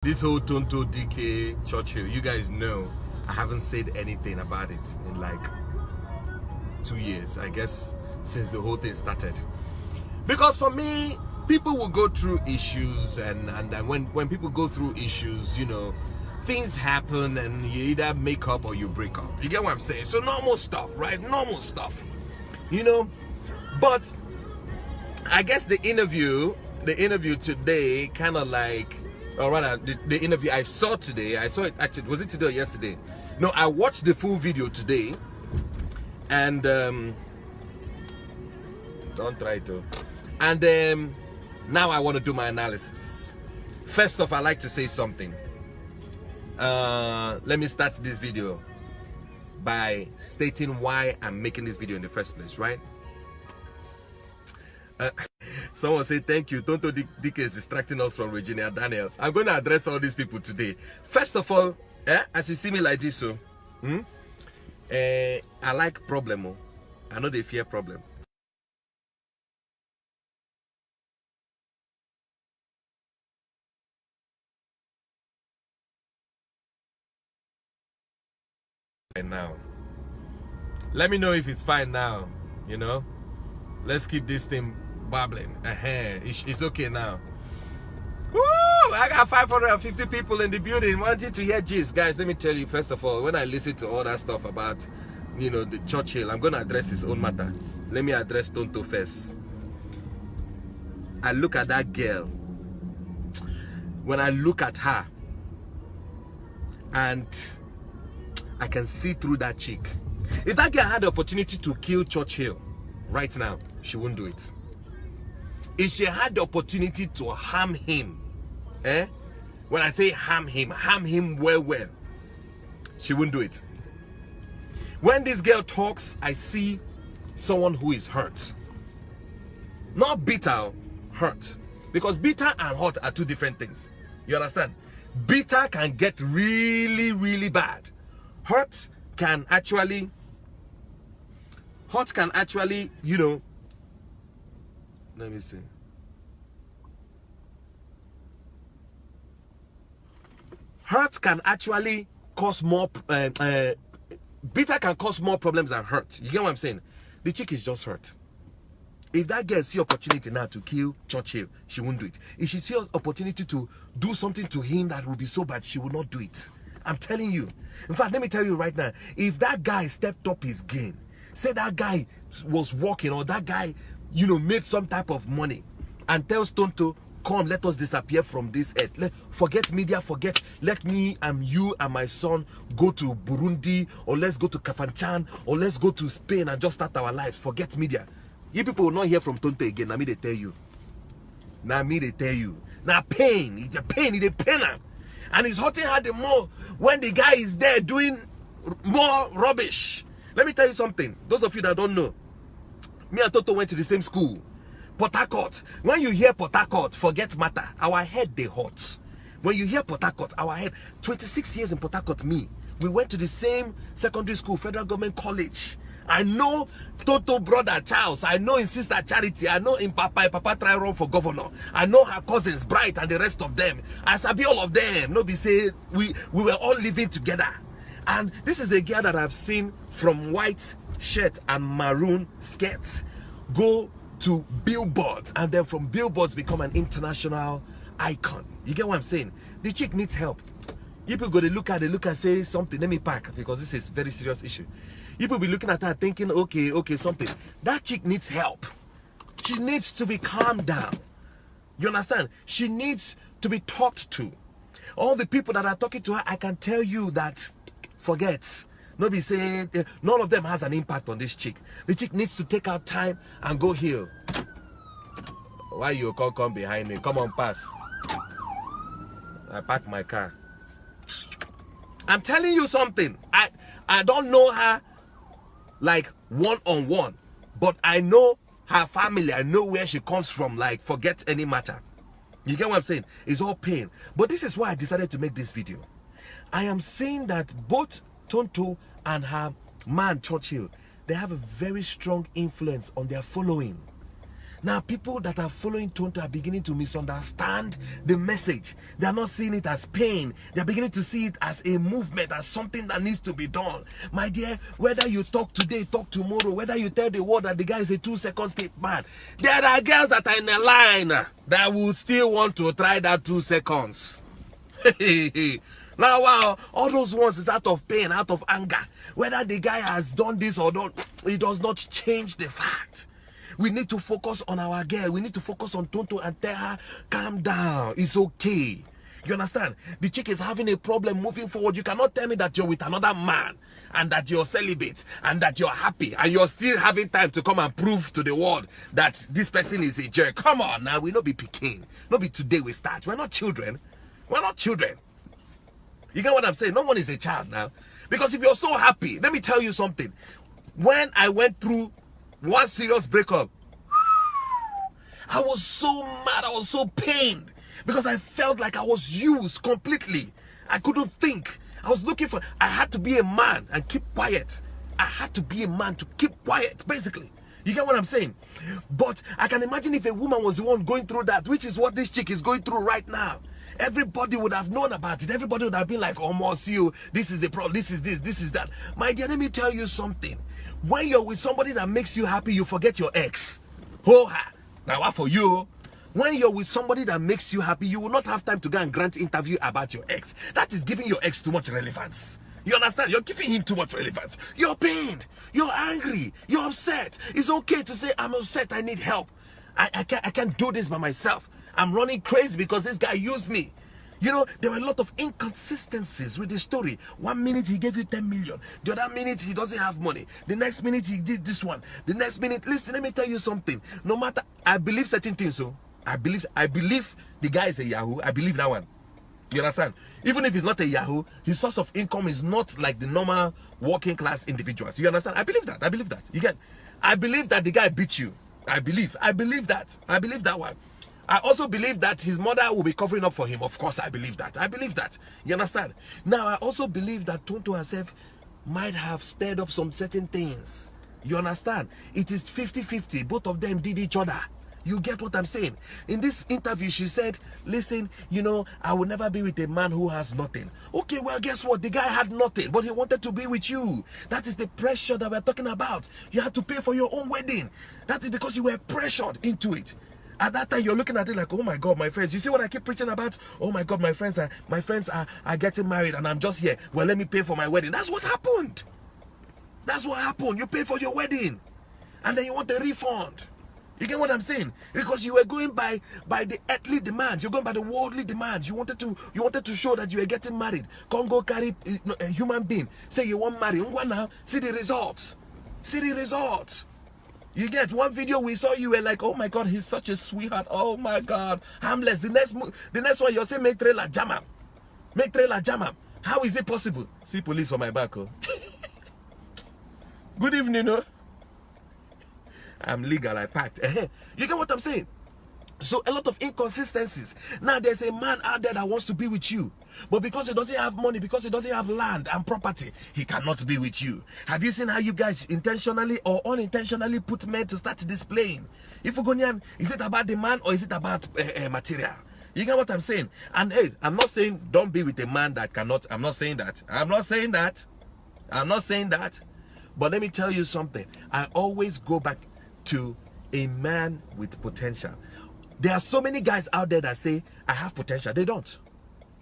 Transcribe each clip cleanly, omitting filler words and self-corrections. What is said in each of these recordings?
This whole Tonto Dikeh Churchill, you guys know I haven't said anything about it in like 2 years, I guess, since the whole thing started. Because for me, people will go through issues, and when people go through issues, you know, things happen and you either make up or you break up. You get what I'm saying? So normal stuff, right? Normal stuff, you know. But I guess the interview today kind of like, or rather, the interview I saw today, I saw it actually, was it today or yesterday? No, I watched the full video today, and don't try to. And now I want to do my analysis. First off, I like to say something. Let me start this video by stating why I'm making this video in the first place, right? Someone say thank you. Tonto Dikeh is distracting us from Regina Daniels. I'm going to address all these people today. First of all, as you see me like this, so I like problem. Oh. I know they fear problem. And now, let me know if it's fine now. You know, let's keep this thing babbling. It's okay now. Woo! I got 550 people in the building wanting to hear gist. Guys, let me tell you, first of all, when I listen to all that stuff about, you know, the Churchill, I'm going to address his own matter. Let me address Tonto first. I look at that girl. When I look at her, and I can see through that chick. If that girl had the opportunity to kill Churchill right now, she wouldn't do it. If she had the opportunity to harm him, when I say harm him well, she wouldn't do it. When this girl talks, I see someone who is hurt. Not bitter, hurt. Because bitter and hurt are two different things. You understand? Bitter can get really, really bad. Hurt can actually, you know, let me see. Hurt can actually cause more, bitter can cause more problems than hurt. You get what I'm saying? The chick is just hurt. If that girl see opportunity now to kill Churchill, she won't do it. If she see opportunity to do something to him that will be so bad, she will not do it. I'm telling you. In fact, let me tell you right now, if that guy stepped up his game, say that guy was working, or that guy, you know, made some type of money, and tells Tonto, come, let us disappear from this earth. Forget media, let me and you and my son go to Burundi, or let's go to Kafanchan, or let's go to Spain and just start our lives. Forget media. You people will not hear from Tonto again. Now me they tell you. Now me they tell you. Now pain, it's a pain, it's a pain. And it's hurting her the more when the guy is there doing more rubbish. Let me tell you something. Those of you that don't know, me and Toto went to the same school. Port Harcourt. When you hear Port Harcourt, forget matter. Our head, they hurt. When you hear Port Harcourt, our head, 26 years in Port Harcourt, me. We went to the same secondary school, Federal Government College. I know Toto brother Charles. I know his sister Charity. I know him Papa try run for governor. I know her cousins Bright and the rest of them. I sabi all of them. No be say we were all living together. And this is a girl that I've seen from white shirt and maroon skirts go to billboards, and then from billboards become an international icon. You get what I'm saying? The chick needs help. You people go to look and say something. Let me pack, because this is a very serious issue. You will be looking at her thinking, okay, something. That chick needs help. She needs to be calmed down. You understand? She needs to be talked to. All the people that are talking to her, I can tell you that, forget. Nobody say, none of them has an impact on this chick. The chick needs to take out time and go heal. Why you can't come behind me? Come on, pass. I parked my car. I'm telling you something. I don't know her like one-on-one, but I know her family. I know where she comes from. Like, forget any matter. You get what I'm saying? It's all pain. But this is why I decided to make this video. I am saying that both Tonto and her man Churchill, they have a very strong influence on their following. Now, people that are following Tonto are beginning to misunderstand the message. They are not seeing it as pain. They are beginning to see it as a movement, as something that needs to be done. My dear, whether you talk today, talk tomorrow, whether you tell the world that the guy is a 2 seconds man, there are girls that are in a line that will still want to try that 2 seconds. Now, wow, all those ones is out of pain, out of anger. Whether the guy has done this or not, it does not change the fact. We need to focus on our girl. We need to focus on Tonto and tell her, calm down. It's okay. You understand? The chick is having a problem moving forward. You cannot tell me that you're with another man and that you're celibate and that you're happy and you're still having time to come and prove to the world that this person is a jerk. Come on now. We not be picking. Not be today we start. We're not children. We're not children. You get what I'm saying? No one is a child now. Because if you're so happy, let me tell you something. When I went through one serious breakup, I was so mad, I was so pained, because I felt like I was used completely. I couldn't think. I was looking for, I had to be a man and keep quiet. I had to be a man to keep quiet, basically. You get what I'm saying? But I can imagine if a woman was the one going through that, which is what this chick is going through right now. Everybody would have known about it. Everybody would have been like, oh, Monsieur, this is the problem, this is this, this is that. My dear, let me tell you something. When you're with somebody that makes you happy, you forget your ex. Oh-ha. Now, what for you? When you're with somebody that makes you happy, you will not have time to go and grant interview about your ex. That is giving your ex too much relevance. You understand? You're giving him too much relevance. You're pained. You're angry. You're upset. It's okay to say, I'm upset. I need help. I can't do this by myself. I'm running crazy because this guy used me. You know, there were a lot of inconsistencies with the story. 1 minute he gave you 10 million. The other minute he doesn't have money. The next minute he did this one. The next minute, listen, let me tell you something. No matter, I believe certain things, so I believe the guy is a Yahoo. I believe that one. You understand? Even if he's not a Yahoo, his source of income is not like the normal working class individuals. You understand? I believe that. I believe that. You get? I believe that the guy beat you. I believe that. I believe that one. I also believe that his mother will be covering up for him. Of course, I believe that. I believe that. You understand? Now, I also believe that Tonto herself might have stirred up some certain things. You understand? It is 50-50. Both of them did each other. You get what I'm saying? In this interview, she said, listen, you know, I will never be with a man who has nothing. Okay, well, guess what? The guy had nothing, but he wanted to be with you. That is the pressure that we're talking about. You had to pay for your own wedding. That is because you were pressured into it. At that time, you're looking at it like, oh my God, my friends. You see what I keep preaching about? Oh my God, my friends are getting married and I'm just here. Well, let me pay for my wedding. That's what happened. That's what happened. You pay for your wedding and then you want a refund. You get what I'm saying? Because you were going by the earthly demands. You're going by the worldly demands. You wanted to show that you were getting married. Come go carry a human being. Say you want marry. Now, see the results. See the results. You get one video we saw, you were like, oh my God, he's such a sweetheart. Oh my God, harmless. The next one you're saying, make trailer jam him. Make trailer jam him. How is it possible? See police for my back. Oh. Good evening. Oh. I'm legal, I packed. You get what I'm saying? So a lot of inconsistencies. Now there's a man out there that wants to be with you, but because he doesn't have money, because he doesn't have land and property, he cannot be with you. Have you seen how you guys intentionally or unintentionally put men to start displaying? If we're going, is it about the man or is it about material? You get what I'm saying? And hey, I'm not saying don't be with a man that cannot. I'm not saying that. I'm not saying that. But let me tell you something. I always go back to a man with potential. There are so many guys out there that say, I have potential. They don't.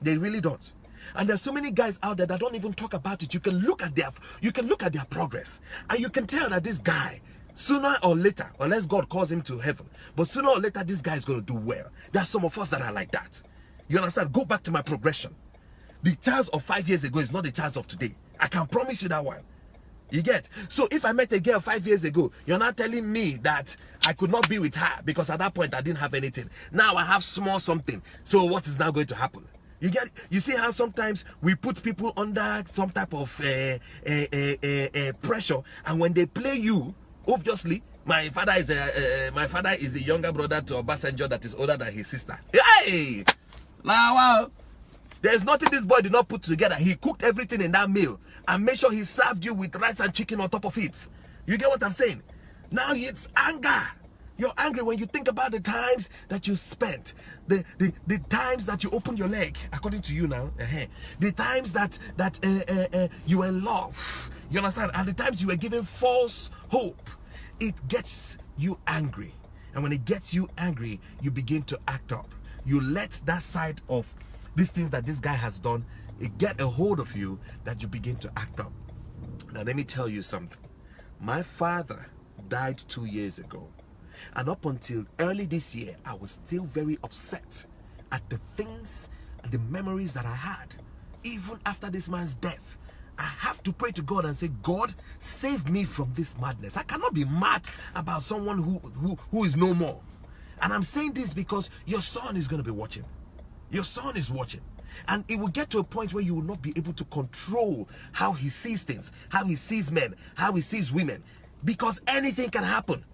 They really don't. And there's so many guys out there that don't even talk about it. You can look at their progress. And you can tell that this guy, sooner or later, unless God calls him to heaven, but sooner or later, this guy is going to do well. There are some of us that are like that. You understand? Go back to my progression. The Chaz of 5 years ago is not the Chaz of today. I can promise you that one. You get? So if I met a girl 5 years ago, you're not telling me that I could not be with her because at that point I didn't have anything. Now I have small something. So what is now going to happen? You get? You see how sometimes we put people under some type of pressure, and when they play you, obviously, my father is the younger brother to Obasanjo that is older than his sister. Hey, now wow. There's nothing this boy did not put together. He cooked everything in that meal and made sure he served you with rice and chicken on top of it. You get what I'm saying? Now it's anger. You're angry when you think about the times that you spent, the times that you opened your leg, according to you now, the times that you were in love, you understand, and the times you were given false hope. It gets you angry, and when it gets you angry, you begin to act up. You let that side of these things that this guy has done, it get a hold of you, that you begin to act up. Now let me tell you something. My father died 2 years ago. And up until early this year, I was still very upset at the things and the memories that I had. Even after this man's death, I have to pray to God and say, God, save me from this madness. I cannot be mad about someone who is no more. And I'm saying this because your son is going to be watching. Your son is watching. And it will get to a point where you will not be able to control how he sees things, how he sees men, how he sees women. Because anything can happen.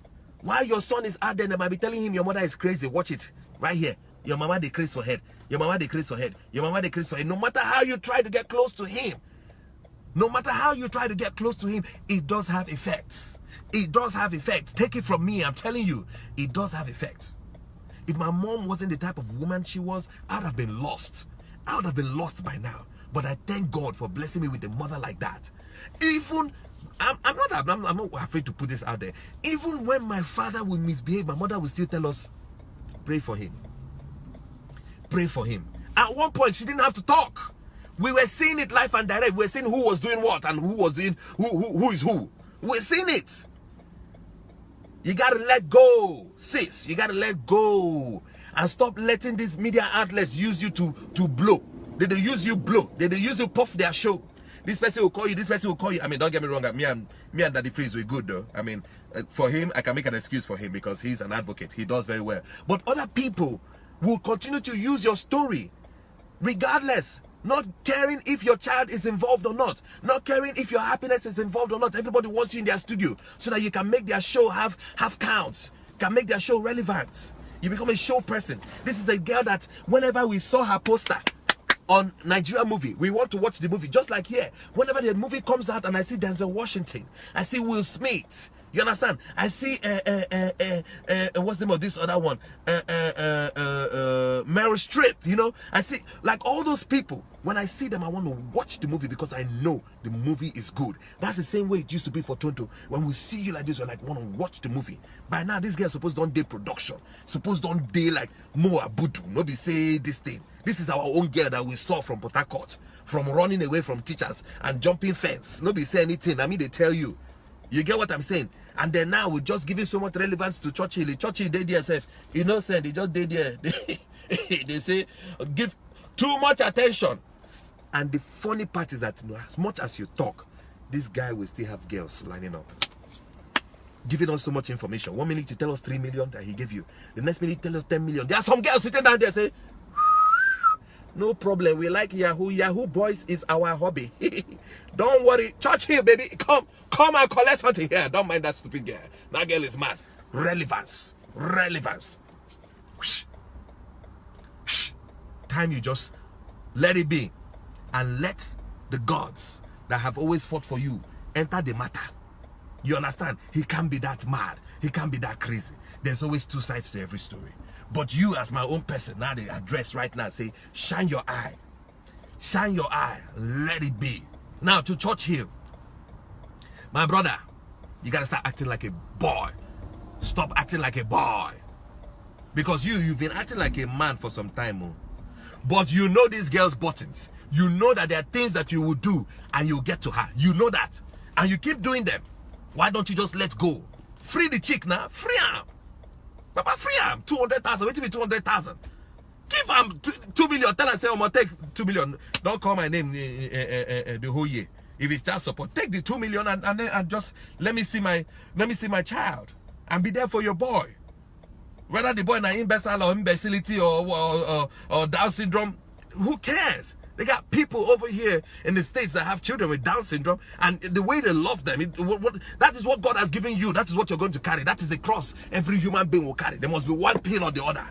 While your son is out there, they might be telling him your mother is crazy. Watch it right here. Your mama they crazy for head. Your mama they crazy for head. Your mama they crazy for head. No matter how you try to get close to him, no matter how you try to get close to him, it does have effects. It does have effects. Take it from me. I'm telling you, it does have effect. If my mom wasn't the type of woman she was, I would have been lost. I would have been lost by now. But I thank God for blessing me with a mother like that. Even I'm not afraid to put this out there. Even when my father will misbehave, my mother will still tell us, pray for him. Pray for him. At one point, she didn't have to talk. We were seeing it live and direct. We were seeing who was doing what and who was doing who is who. We're seeing it. You gotta let go, sis. You gotta let go. And stop letting these media outlets use you to blow. They use you blow. They use you puff their show. This person will call you, this person will call you. I mean, don't get me wrong, me and Daddy Freeze were good though. I mean, for him, I can make an excuse for him because he's an advocate. He does very well. But other people will continue to use your story, regardless. Not caring if your child is involved or not. Not caring if your happiness is involved or not. Everybody wants you in their studio so that you can make their show have counts. Can make their show relevant. You become a show person. This is a girl that whenever we saw her poster on Nigeria movie, we want to watch the movie. Just like here, whenever the movie comes out and I see Denzel Washington, I see Will Smith, you understand? I see what's the name of this other one? Meryl Streep, you know? I see like all those people. When I see them, I want to watch the movie because I know the movie is good. That's the same way it used to be for Tonto. When we see you like this, we're like, want to watch the movie. By now, this girl supposed don't date production. Supposed don't date like Mo Abudu. Nobody say this thing. This is our own girl that we saw from Port Harcourt, from running away from teachers and jumping fence. Nobody say anything. I mean, they tell you. You get what I'm saying? And then now we're just giving so much relevance to Churchill. Churchill did yourself. Innocent, they just did there. They say, give too much attention. And the funny part is that, you know, as much as you talk, this guy will still have girls lining up, giving us so much information. 1 minute you tell us 3 million that he gave you. The next minute you tell us 10 million. There are some girls sitting down there say, no problem, we like Yahoo. Yahoo boys is our hobby. Don't worry. Churchill, baby, come and collect something here. Don't mind that stupid girl. That girl is mad. Relevance. Time you just let it be. And let the gods that have always fought for you enter the matter. You understand? He can't be that mad. He can't be that crazy. There's always two sides to every story. But you as my own person, now they address right now, say, shine your eye. Shine your eye. Let it be. Now to Churchill. My brother, you got to start acting like a boy. Stop acting like a boy. Because you've been acting like a man for some time. Oh. But you know these girls' buttons. You know that there are things that you will do and you'll get to her. You know that. And you keep doing them. Why don't you just let go? Free the chick now. Free her. Papa, free her. 200,000. Wait till me 200,000. Give him 2 million. Tell her, say, I'm going to take 2 million. Don't call my name the whole year. If it's child support, take the 2 million and just let me see my child. And be there for your boy. Whether the boy is imbecile or imbecility or Down syndrome, who cares? They got people over here in the States that have children with Down syndrome, and the way they love them, that is what God has given you. That is what you're going to carry. That is the cross every human being will carry. There must be one pill or the other.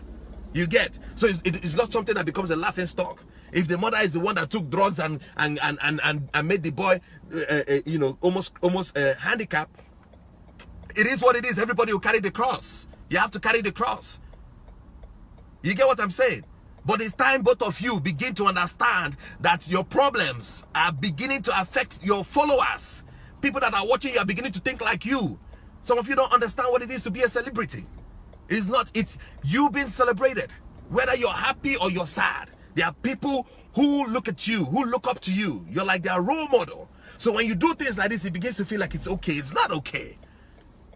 You get? So it's not something that becomes a laughing stock. If the mother is the one that took drugs and made the boy, almost handicapped, it is what it is. Everybody will carry the cross. You have to carry the cross. You get what I'm saying? But it's time both of you begin to understand that your problems are beginning to affect your followers. People that are watching you are beginning to think like you. Some of you don't understand what it is to be a celebrity. It's you being celebrated. Whether you're happy or you're sad, there are people who look at you, who look up to you. You're like their role model. So when you do things like this, it begins to feel like it's okay. It's not okay.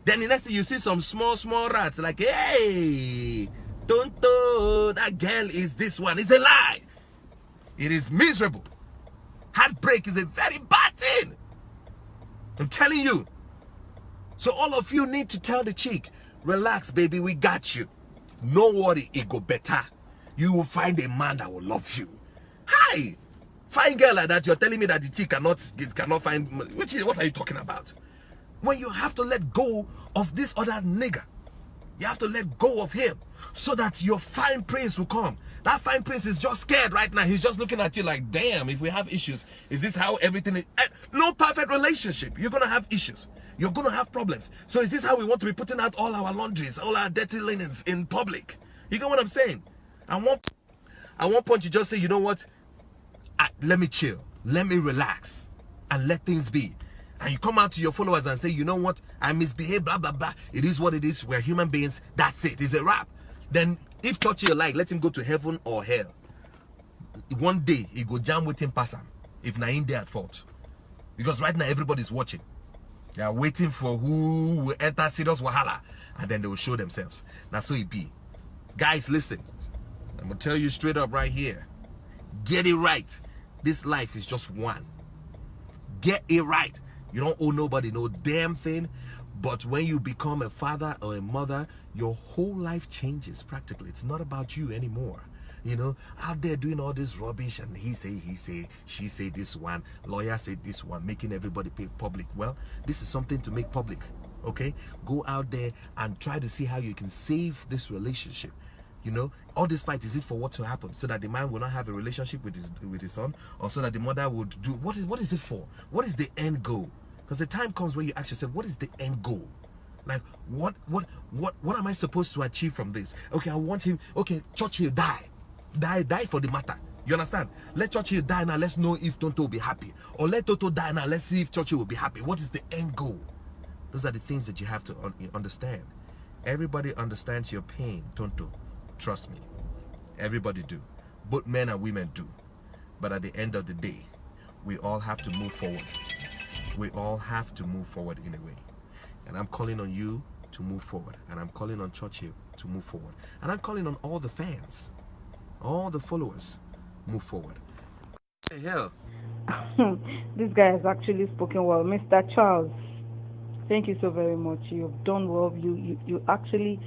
Then the next thing you see some small rats like, hey, Tonto, that girl is this one. It's a lie. It is miserable. Heartbreak is a very bad thing. I'm telling you. So all of you need to tell the chick, relax, baby, we got you. No worry, it go better. You will find a man that will love you. Hi, fine girl like that, you're telling me that the chick cannot find, what are you talking about? When you have to let go of this other nigga, you have to let go of him so that your fine prince will come. That fine prince is just scared right now. He's just looking at you like, damn, if we have issues, is this how everything is? No perfect relationship. You're going to have issues. You're going to have problems. So is this how we want to be putting out all our laundries, all our dirty linens in public? You get what I'm saying? At one point you just say, you know what? Let me chill. Let me relax and let things be. And you come out to your followers and say, you know what? I misbehaved, blah, blah, blah. It is what it is. We're human beings. That's it. It's a wrap. Then if Churchill like, let him go to heaven or hell. One day, he go jam with him pass him. If Naim there at fault. Because right now, everybody's watching. They are waiting for who will enter serious wahala. And then they will show themselves. That's so it be. Guys, listen. I'm going to tell you straight up right here. Get it right. This life is just one. Get it right. You don't owe nobody no damn thing. But when you become a father or a mother, your whole life changes practically. It's not about you anymore. You know, out there doing all this rubbish and he say, she say this one, lawyer say this one, making everybody pay public. Well, this is something to make public, okay? Go out there and try to see how you can save this relationship. You know, all this fight, is it for what to happen? So that the man will not have a relationship with his son, or so that the mother would do, what is it for? What is the end goal? Because the time comes where you ask yourself, what is the end goal? Like, what am I supposed to achieve from this? Okay, I want him, okay, Churchill die for the matter. You understand? Let Churchill die now, let's know if Tonto will be happy. Or let Tonto die now, let's see if Churchill will be happy. What is the end goal? Those are the things that you have to understand. Everybody understands your pain, Tonto. Trust me. Everybody do. Both men and women do. But at the end of the day, we all have to move forward. We all have to move forward in a way. And I'm calling on you to move forward. And I'm calling on Churchill to move forward. And I'm calling on all the fans, all the followers, move forward. Hey, hell. This guy has actually spoken well. Mr. Charles, thank you so very much. You've done well. You actually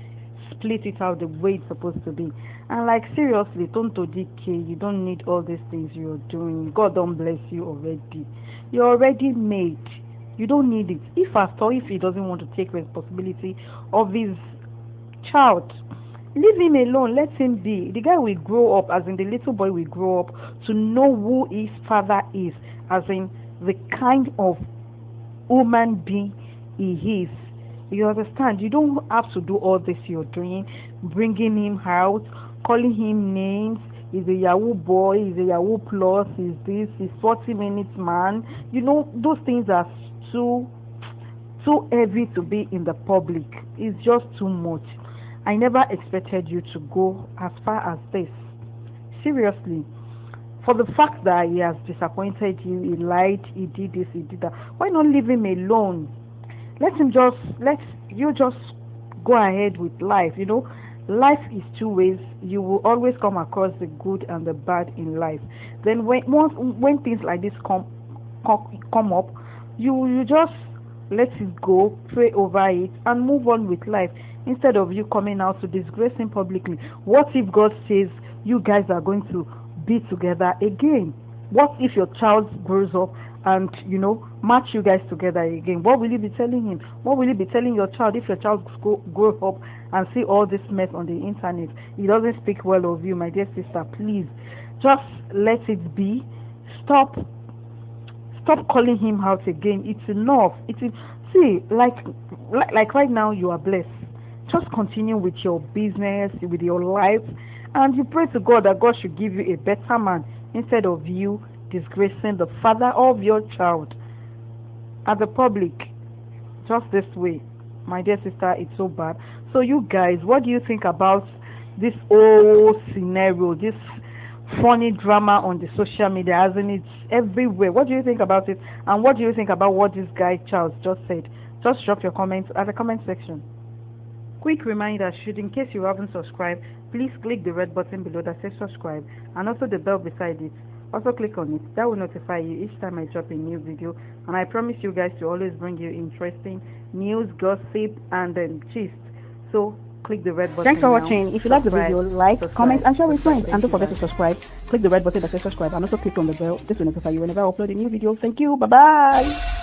split it out the way it's supposed to be. And like, seriously, Tonto Dikeh, you don't need all these things you're doing. God don't bless you already. You're already made. You don't need it. If at all, if he doesn't want to take responsibility of his child, leave him alone. Let him be. The guy will grow up, as in the little boy will grow up to know who his father is, as in the kind of human being he is. You understand? You don't have to do all this you're doing, bringing him out, calling him names. He's a Yahoo boy, he's a Yahoo plus, he's 40 minutes man. You know, those things are too heavy to be in the public. It's just too much. I never expected you to go as far as this. Seriously. For the fact that he has disappointed you, he lied, he did this, he did that. Why not leave him alone? Let you just go ahead with life. You know, life is two ways. You will always come across the good and the bad in life. Then when things like this come up, you just let it go, pray over it, and move on with life, instead of you coming out to disgrace him publicly. What if God says you guys are going to be together again? What if your child grows up and, you know, match you guys together again? What will you be telling him? What will you be telling your child if your child grow up and see all this mess on the internet? He doesn't speak well of you, my dear sister. Please, just let it be. Stop calling him out again. It's enough. See, like right now you are blessed. just continue with your business, with your life, and you pray to God that God should give you a better man instead of you disgracing the father of your child at the public just this way. My dear sister, it's so bad. So you guys, what do you think about this whole scenario, this funny drama on the social media, as in it's everywhere? What do you think about it, and what do you think about what this guy Charles just said? Just drop your comments at the comment section. Quick reminder, should in case you haven't subscribed, please click the red button below that says subscribe, and also the bell beside it. Also click on it. That will notify you each time I drop a new video, and I promise you guys to always bring you interesting news, gossip, and gist. So click the red button. Thanks for now. watching. If you like the video, like, comment, and share with friends. And don't forget to guys. subscribe. Click the red button that says subscribe, and also click on the bell. This will notify you whenever I upload a new video. Thank you. Bye bye.